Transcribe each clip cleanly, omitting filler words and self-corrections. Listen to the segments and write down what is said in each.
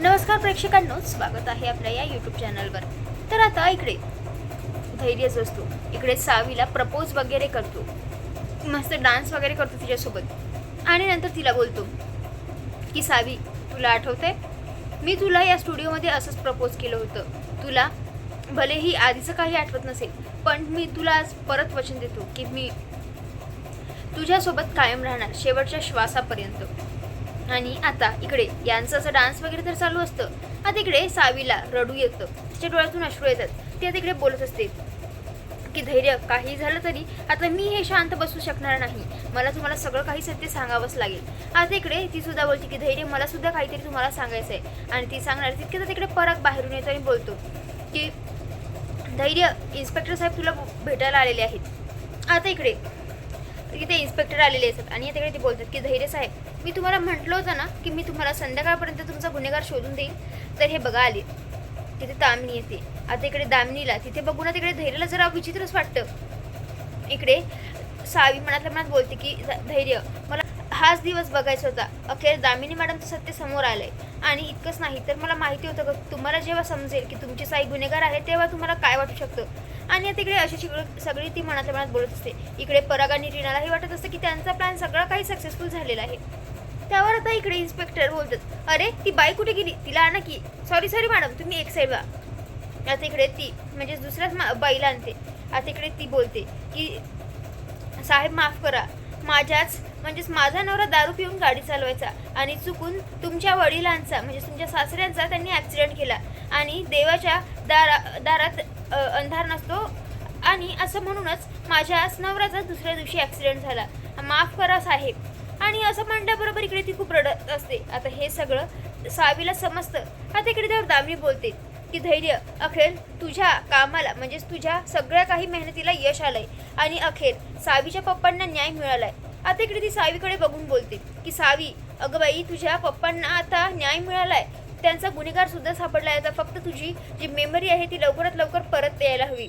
नमस्कार प्रेक्षकांनो, स्वागत आहे आपल्या या यूट्यूब चॅनलवर. तर आता इकडे धैर्यच असतो. इकडे सावीला प्रपोज वगैरे करतो, मस्त डान्स वगैरे करतो तिच्यासोबत आणि नंतर तिला बोलतो की सावी, तुला आठवतंय मी तुला या स्टुडिओमध्ये असंच प्रपोज केलं होतं. तुला भलेही आधीचं काही आठवत नसेल, पण मी तुला आज परत वचन देतो की मी तुझ्यासोबत कायम राहणार शेवटच्या श्वासापर्यंत. आणि आता इकडे यांचं असं डान्स वगैरे तर चालू असतं. आता इकडे सावीला रडू येतं, तिच्या डोळ्यातून अश्रू येतात. ती आता इकडे बोलत असते की धैर्य, काही झालं तरी आता मी हे शांत बसू शकणार नाही, मला तुम्हाला सगळं काही सत्य सांगावंच लागेल. आता इकडे ती सुद्धा बोलते की धैर्य, मला सुद्धा काहीतरी तुम्हाला सांगायचं आहे. आणि ती सांगणार तितके तर तिकडे पराग बाहेरून येतो आणि बोलतो की धैर्य, इन्स्पेक्टर साहेब तुला भेटायला आलेले आहेत. आता इकडे ते इन्स्पेक्टर आलेले असतात आणि तिकडे ते बोलतात की धैर्य साहेब, मी तुम्हाला म्हटलं होतं ना की मी तुम्हाला संध्याकाळपर्यंत तुमचा गुन्हेगार शोधून देईन. तर हे बघा आले. तिथे दामिनी येते. आता इकडे दामिनीला तिथे बघून तिकडे धैर्यला जरा विचित्रच वाटतं. इकडे सावी मनातल्या मनात बोलते की धैर्य, मला हाच दिवस बघायचा होता. अखेर दामिनी मॅडमचं सत्य समोर आलंय. आणि इतकंच नाही तर मला माहिती होतं का तुम्हाला जेव्हा समजेल की तुमची साई गुन्हेगार आहे तेव्हा तुम्हाला काय वाटू शकतं. आणि तिकडे अशी सगळी ती मनातल्या मनात बोलत असते. इकडे पराग आणि रीनालाही वाटत असतं की त्यांचा प्लॅन सगळा काही सक्सेसफुल झालेला आहे. त्यावर आता इकडे इन्स्पेक्टर बोलतात, अरे ती बाई कुठे गेली, तिला आणा की. सॉरी मॅडम, तुम्ही एक साईड व्हा. आता इकडे ती म्हणजे दुसऱ्याच बाईला आणते. आता इकडे ती बोलते की साहेब माफ करा, म्हणजेच माझा नवरा दारू पिऊन गाडी चालवायचा आणि चुकून तुमच्या वडिलांचा म्हणजेच तुमच्या सासऱ्यांचा त्यांनी ॲक्सिडेंट केला. आणि देवाच्या दारात अंधार नसतो आणि असं म्हणूनच माझ्याच नवऱ्याचा दुसऱ्या दिवशी ॲक्सिडेंट झाला, माफ करा साहेब. आणि असं म्हणल्याबरोबर इकडे ती खूप रडत असते. आता हे सगळं सावीला समजतं. आता इकडे त्यावर दामिनी बोलते की धैर्य, अखेर तुझ्या कामाला म्हणजेच तुझ्या सगळ्या काही मेहनतीला यश आलंय आणि अखेर सावीच्या पप्पांना न्याय मिळालाय. आता इकडे ती सावीकडे बघून बोलते की सावी, अगं बाई, तुझ्या पप्पांना आता न्याय मिळालाय, त्यांचा गुन्हेगार सुद्धा सापडलाय. आता फक्त तुझी जी मेमरी आहे ती लवकरात लवकर परत यायला हवी.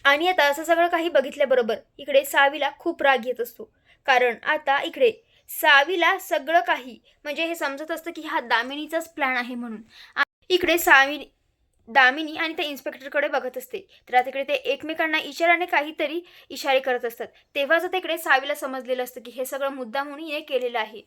आणि आता असं सगळं काही बघितल्याबरोबर इकडे सावीला खूप राग येत असतो. कारण आता इकडे सावीला सगळं काही म्हणजे हे समजत असतं की हा दामिनीचाच प्लॅन आहे म्हणून. इकडे दामिनी आणि त्या इन्स्पेक्टरकडे बघत असते. तर आता इकडे ते एकमेकांना इशाऱ्याने काहीतरी इशारे करत असतात. तेव्हाच आता इकडे सावीला समजलेलं असतं की हे सगळं मुद्दामून हिने केलेलं आहे.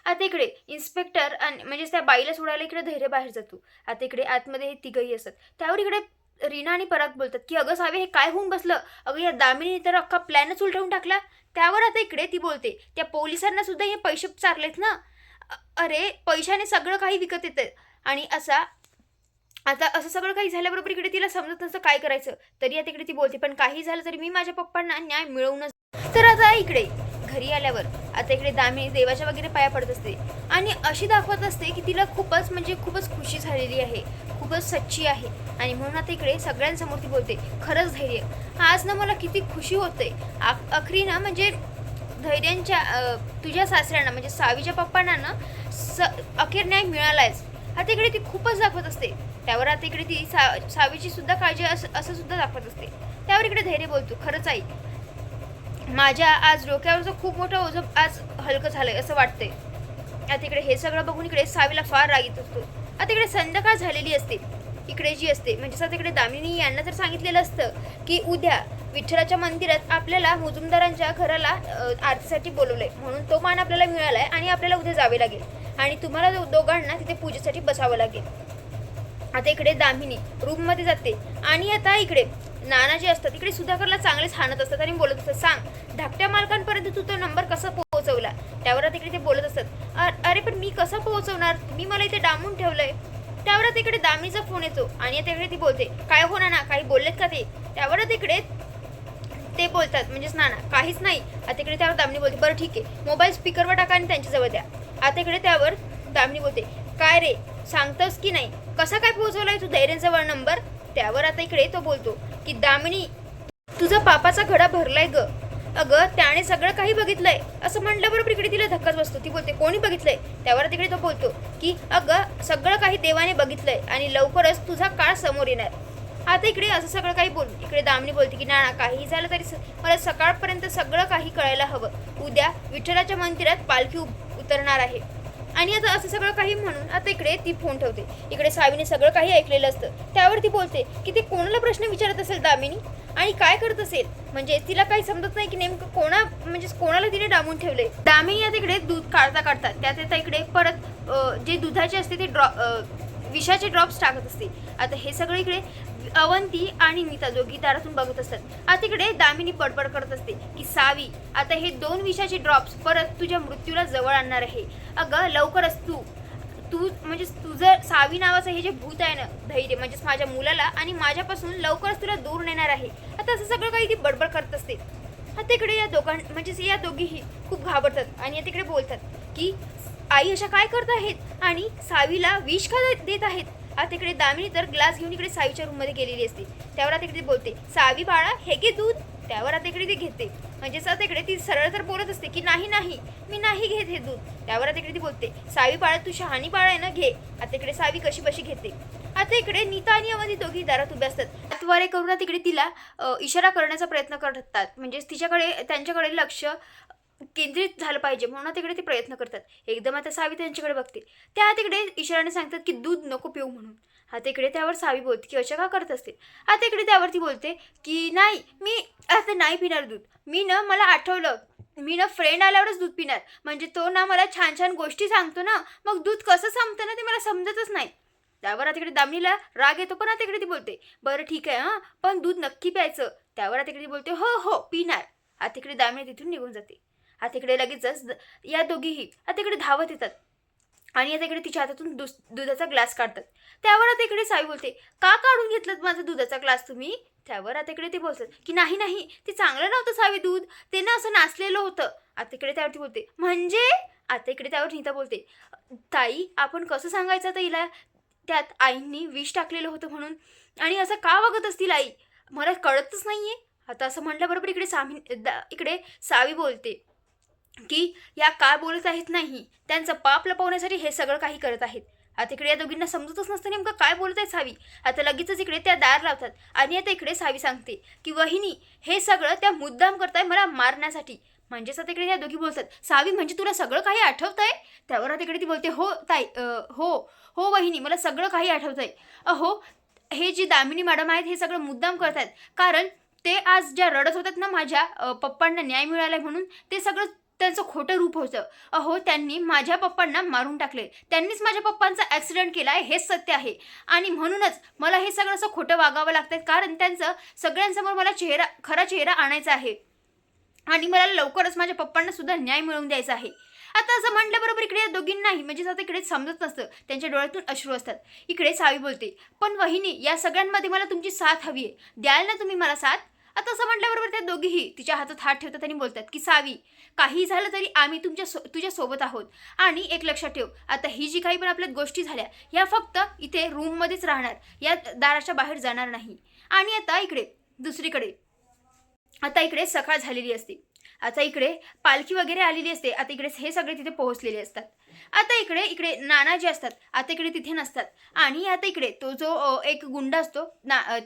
आता इकडे इन्स्पेक्टर आणि म्हणजेच त्या बाईला सोडायला इकडे धैर्य बाहेर जातो. आता इकडे आतमध्ये हे तिघही असतात. त्यावर इकडे रीना आणि पराग बोलतात की अगं सावे, हे काय होऊन बसलं, अगं या दामिनीने तर अख्खा प्लॅनच उलटवून टाकला. त्यावर आता इकडे ती बोलते, त्या पोलिसांना सुद्धा हे पैसे चारलेत ना, अरे पैशाने सगळं काही विकत येतं. आणि आता असं सगळं काही झाल्याबरोबर इकडे तिला समजत नसतं काय करायचं. तरी आता इकडे ती बोलते, पण काही झालं तरी मी माझ्या पप्पांना न्याय मिळवूनच. तर आता इकडे घरी आल्यावर आता इकडे दामिनी देवाच्या वगैरे पाया पडत असते आणि अशी दाखवत असते की तिला खूपच खुशी झालेली आहे, खूपच सच्ची आहे. आणि म्हणून आता इकडे सगळ्यांसमोर ती बोलते, खरंच धैर्य, आज ना मला किती खुशी होते. अखरी ना म्हणजे धैर्यांच्या तुझ्या सासऱ्यांना म्हणजे सावीच्या पप्पांना ना अखेर न्याय मिळालायच. आता इकडे ती खूपच दाखवत असते. त्यावर आता इकडे ती सावीची सुद्धा काळजी असं सुद्धा दाखवत असते. त्यावर इकडे धैर्य बोलतो, खरंच आई, माझ्या आज डोक्यावरचं खूप मोठं ओझं आज हलकं झालंय असं वाटतंय. आता इकडे हे सगळं बघून इकडे सावीला फार राग येत असतो. आता इकडे संध्याकाळ झालेली असते. इकडे जी असते म्हणजे आता इकडे दामिनी यांना जर सांगितलेलं असतं की उद्या विठ्ठलाच्या मंदिरात आपल्याला मुजुमदारांच्या घराला आरतीसाठी बोलवलंय, म्हणून तो मान आपल्याला मिळालाय आणि आपल्याला उद्या जावे लागेल आणि तुम्हाला दोघांना तिथे पूजेसाठी बसावं लागेल. आता इकडे दामिनी रूममध्ये जाते आणि आता इकडे नाना जे असतात इकडे सुधाकरला चांगलेच हाणत असतात आणि बोलत असतात, सांग धाकट्या मालकांपर्यंत तू तो नंबर कसा पोहोचवला. त्यावर आता इकडे ते बोलत असतात, अरे पण मी कसं पोहोचवणार, तुम्ही मला इथे डांबून ठेवलंय. त्यावर आता इकडे दामिनीचा फोन येतो आणि आता इकडे ती बोलते, काय हो नाना, काही बोललेत का ते. त्यावर आता इकडे ते बोलतात म्हणजेच नाना, काहीच नाही. आता इकडे त्यावर दामिनी बोलते, बरं ठीक आहे, मोबाईल स्पीकरवर टाका आणि त्यांच्याजवळ द्या. आता इकडे त्यावर दामिनी बोलते, काय रे, सांगतोस की नाही, कसा काय पोहोचवलाय तू धैर्यांजवळ नंबर. त्यावर आता इकडे तो बोलतो की दामिनी, तुझा पापाचा घडा भरलाय ग, अगं त्याने सगळं काही बघितलंय. असं म्हटल्याबरोबर इकडे तिला धक्काच बसतो. ती बोलते, कोणी बघितलंय. त्यावर तिकडे तो बोलतो की अगं सगळं काही देवाने बघितलंय आणि लवकरच तुझा काळ समोर येणार. आता इकडे असं सगळं काही बोलून इकडे दामिनी बोलते की नाना, काही झालं तरी मला सकाळपर्यंत सगळं काही कळायला हवं. उद्या विठ्ठलाच्या मंदिरात पालखी उतरणार आहे आणि आता असं सगळं काही म्हणून आता इकडे ती फोन ठेवते. इकडे सावीने सगळं काही ऐकलेलं असतं. त्यावर ती बोलते की ते कोणाला प्रश्न विचारत असेल दामिनी आणि काय करत असेल. म्हणजे तिला काही समजत नाही की नेमकं कोणाला तिने डांबून ठेवले. दामिनी आता इकडे दूध काढता त्यात आता इकडे परत जे दुधाचे असते ते विषाचे ड्रॉप्स टाकत असते. आता हे सगळं इकडे अवंती आणि नीता दोघी दारातून बघत असतात. आता इकडे दामिनी बडबड करत असते की सावी, आता हे 2 विषाचे ड्रॉप्स परत तुझ्या मृत्यूला जवळ आणणार आहे. अगं लवकरच तू म्हणजे तुझं सावी नावाचं हे जे भूत आहे ना, धैर्य म्हणजेच माझ्या मुलाला आणि माझ्यापासून लवकरच तुला दूर नेणार आहे. आता असं सगळं काही ती बडबड करत असते. आता इकडे या दोघीही खूप घाबरतात आणि तिकडे बोलतात की आई अशा काय करत आहेत आणि सावीला विष का देत आहेत. आता इकडे दामिनी तर ग्लास घेऊन इकडे सावीच्या रूममध्ये गेलेली असते. त्यावर आता इकडे बोलते, सावी बाळा हे घे दूध. त्यावर आता इकडे ती घेते. म्हणजेच आता इकडे ती सरळ तर बोलत असते की नाही मी नाही घेत हे दूध. त्यावर आता इकडे ती बोलते, सावी बाळा तू शहाणी बाळा आहे ना, घे. आता इकडे सावी कशी बशी घेते. आता इकडे नीता आणि अवंती दोघी दारात उभ्या असतात. हातवारे करून तिकडे तिला इशारा करण्याचा प्रयत्न करतात. म्हणजेच त्यांच्याकडे लक्ष केंद्रित झालं पाहिजे म्हणून तिकडे ते प्रयत्न करतात. एकदम आता सावी त्यांच्याकडे बघते. त्या तिकडे इशाराने सांगतात की दूध नको पिऊ म्हणून. आता इकडे त्यावर सावी बोलते की अशा का करत असते. आता इकडे त्यावरती बोलते की नाही मी आता नाही पिणार दूध. मला आठवलं मी फ्रेंड आल्यावरच दूध पिणार. म्हणजे तो मला छान छान गोष्टी सांगतो ना, मग दूध कसं संपतं ना ते मला समजतच नाही. त्यावर आता इकडे दामिनीला राग येतो. पण आता इकडे ती बोलते बरं ठीक आहे पण दूध नक्की प्यायचं. त्यावर आता इकडे ती बोलते हो पिणार. आता इकडे दामिनी तिथून निघून जाते. आता इकडे लगेचच या दोघीही आता इकडे धावत येतात आणि आता इकडे तिच्या हातातून दुधाचा ग्लास काढतात. त्यावर आता इकडे सावी बोलते, का काढून घेतलं माझा दुधाचा ग्लास तुम्ही. त्यावर आता इकडे ते बोलतात की नाही ते चांगलं नव्हतं सावी दूध, ते ना असं नाचलेलं होतं. आता इकडे त्यावरती बोलते म्हणजे. आता इकडे त्यावर नीता बोलते, ताई आपण कसं सांगायचं आता हिला त्यात आईंनी विष टाकलेलं होतं म्हणून, आणि असं का वागत असतील आई, मला कळतच नाहीये. आता असं म्हटल्याबरोबर इकडे सावी बोलते की या काय बोलत आहेत नाही, त्यांचं पाप लपवण्यासाठी हे सगळं काही करत आहेत. आता इकडे या दोघींना समजतच नसतं नेमकं काय बोलत आहे सावी. आता लगेचच इकडे त्या दार लावतात आणि आता इकडे सावी सांगते की वहिनी हे सगळं त्या मुद्दाम करताय मला मारण्यासाठी. म्हणजेच आता इकडे या दोघी बोलतात, सावी म्हणजे तुला सगळं काही आठवतंय. त्यावर आता इकडे ती बोलते, हो ताई हो वहिनी मला सगळं काही आठवतंय. हे जी दामिनी मॅडम आहेत हे सगळं मुद्दाम करतायत, कारण ते आज ज्या रडत होतात ना माझ्या पप्पांना न्याय मिळालाय म्हणून, ते सगळं त्यांचं खोटं रूप होतं. त्यांनी माझ्या पप्पांना मारून टाकले, त्यांनीच माझ्या पप्पांचा ॲक्सिडेंट केला आहे हेच सत्य आहे. आणि म्हणूनच मला हे सगळं असं खोटं वागावं लागतं, कारण त्यांचं सगळ्यांसमोर मला खरा चेहरा आणायचा आहे आणि मला लवकरच माझ्या पप्पांना सुद्धा न्याय मिळवून द्यायचा आहे. आता असं म्हटल्याबरोबर इकडे या दोघींनाही म्हणजे आता इकडे समजत नसतं, त्यांच्या डोळ्यातून अश्रू असतात. इकडे सावी बोलते, पण वहिनी या सगळ्यांमध्ये मला तुमची साथ हवी आहे, द्याल ना तुम्ही मला साथ. आता असं म्हटल्याबरोबर त्या दोघीही तिच्या हातात हात ठेवतात आणि बोलतात की सावी काही झालं तरी आम्ही तुझ्या सोबत आहोत. आणि एक लक्षात ठेव, आता ही जी काही पण आपल्यात गोष्टी झाल्या या फक्त इथे रूममध्येच राहणार, या दाराच्या बाहेर जाणार नाही. आणि आता इकडे दुसरीकडे आता इकडे सकाळ झालेली असते. आता इकडे पालखी वगैरे आलेली असते. आता इकडे हे सगळे तिथे पोहोचलेले असतात. आता इकडे नाना जे असतात आता इकडे तिथे नसतात. आणि आता इकडे तो जो एक गुंड असतो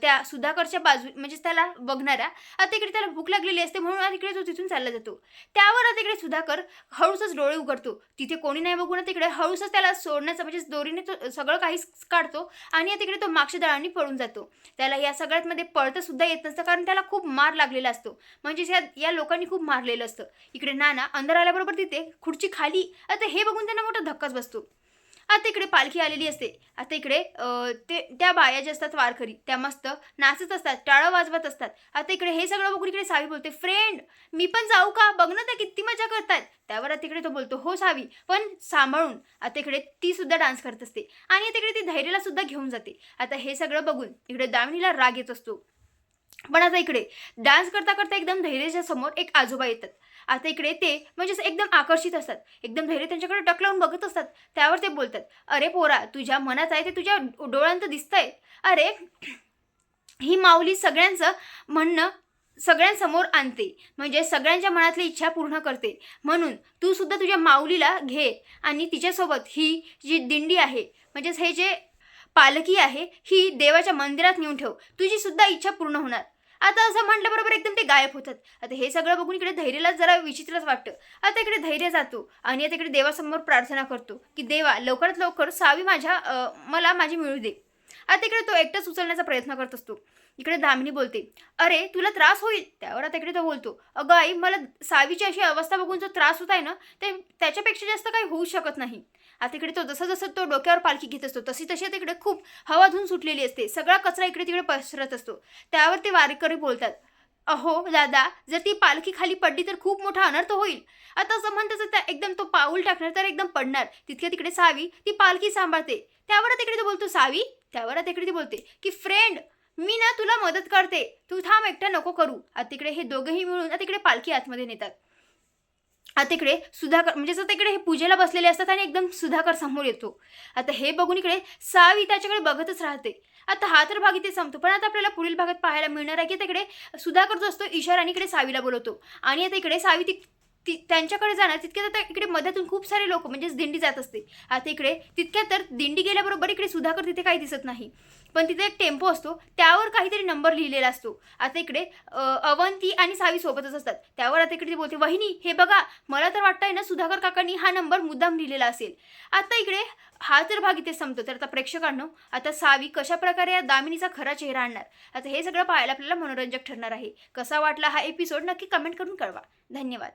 त्या सुधाकरच्या बाजू म्हणजे त्याला बघणारा, आता इकडे त्याला भूक लागलेली असते म्हणून आता इकडे तो तिथून चालला जातो. त्यावर आता इकडे सुधाकर हळूसच डोळे उघडतो. तिथे कोणी नाही बघून तिकडे हळूसच त्याला सोडण्याचा म्हणजे दोरीने तो सगळं काही काढतो आणि तिकडे तो मागच्या दळांनी पळून जातो. त्याला या सगळ्यात मध्ये पळतं सुद्धा येत नसतं, कारण त्याला खूप मार लागलेला असतो. म्हणजे या लोकांनी खूप मारलेलं असतं. इकडे नाना अंदर आल्याबरोबर तिथे खुर्ची खाली, आता हे बघून त्यांना मोठा धक्काच बसतो. आता इकडे पालखी आलेली असते. आता इकडे त्या बाया ज्या असतात वारकरी त्या मस्त नाचत असतात, टाळं वाजवत असतात. आता इकडे हे सगळं बघून इकडे सावी बोलते, फ्रेंड मी पण जाऊ का, बघ ना त्या किती मजा करतात. त्यावर आता इकडे तो बोलतो, हो सावी पण सांभाळून. आता इकडे ती सुद्धा डान्स करत असते आणि तिकडे ती धैर्याला सुद्धा घेऊन जाते. आता हे सगळं बघून इकडे दामिनीला राग येत असतो. पण आता इकडे डान्स करता करता एकदम धैर्याच्या समोर एक आजोबा येतात. आता इकडे ते म्हणजे एकदम आकर्षित असतात, एकदम धैर्य त्यांच्याकडे टकलावून बघत असतात. त्यावर ते बोलतात, अरे पोरा तुझ्या मनात आहे ते तुझ्या डोळ्यांत दिसतंय. अरे ही माऊली सगळ्यांचं म्हणणं सगळ्यांसमोर आणते, म्हणजे सगळ्यांच्या मनातली इच्छा पूर्ण करते. म्हणून तू सुद्धा तुझ्या माऊलीला घे आणि तिच्यासोबत ही जी दिंडी आहे म्हणजेच हे जे पालखी आहे ही देवाच्या मंदिरात नेऊन ठेव, तुझी सुद्धा इच्छा पूर्ण होणार. आता असं म्हटल्याबरोबर एकदम ते गायब होतात. आता हे सगळं बघून इकडे धैर्यला जरा विचित्रच वाटतं. आता इकडे धैर्य जातो आणि आता इकडे देवासमोर प्रार्थना करतो, की देवा लवकरात लवकर सावी मला माझी मिळू दे. आता इकडे तो एकटाच उचलण्याचा प्रयत्न करत असतो. इकडे दामिनी बोलते, "अरे तुला त्रास होईल." त्यावर आता इकडे तो बोलतो, "अगं आई, मला सावीची अशी अवस्था बघून जो त्रास होत आहे ना, ते त्याच्यापेक्षा जास्त काही होऊ शकत नाही." आता इकडे तो जसं तो डोक्यावर पालखी घेत असतो, तशी आता इकडे खूप हवा धून सुटलेली असते. सगळा कचरा इकडे-तिकडे पसरत असतो. त्यावर ते वारकरी बोलतात, "अहो दादा, जर ती पालखी खाली पडली तर खूप मोठा अनर्थ होईल." आता असं म्हणताच त्या एकदम तो पाऊल टाकणार तर एकदम पडणार. तितक्या तिकडे सावी ती पालखी सांभाळते. त्यावर तिकडे तो बोलतो, "सावी?" त्यावर तिकडे ती बोलते, की "फ्रेंड, मी ना तुला मदत करते. तू थांब, एकटा नको करू." आता तिकडे हे दोघंही मिळून आता इकडे पालखी आतमध्ये नेतात. आता इकडे सुधाकर म्हणजे असं तिकडे हे पूजेला बसलेले असतात आणि एकदम सुधाकर समोर येतो. आता हे बघून इकडे सावी त्याच्याकडे बघतच राहते. आता हा तर भाग इथे संपतो. पण आता आपल्याला पुढील भागात पाहायला मिळणार आहे, की तिकडे सुधाकर जो असतो इशाराने इकडे सावीला बोलवतो आणि आता इकडे सावी ती ती त्यांच्याकडे जाणार तितक्यात आता इकडे मध्यातून खूप सारे लोकं म्हणजेच दिंडी जात असते. आता इकडे तितक्यात तर दिंडी गेल्याबरोबर इकडे सुधाकर तिथे काही दिसत नाही. पण तिथे एक टेम्पो असतो, त्यावर काहीतरी नंबर लिहिलेला असतो. आता इकडे अवंती आणि सावी सोबतच असतात. त्यावर आता इकडे ती बोलते, "वहिनी हे बघा, मला तर वाटतंय ना सुधाकर काकांनी हा नंबर मुद्दाम लिहिलेला असेल." आता इकडे हा तर भाग इथे संपतो. तर आता प्रेक्षकांनो, आता सावी कशाप्रकारे या दामिनीचा खरा चेहरा आणणार, आता हे सगळं पाहायला आपल्याला मनोरंजक ठरणार आहे. कसा वाटला हा एपिसोड नक्की कमेंट करून कळवा. धन्यवाद.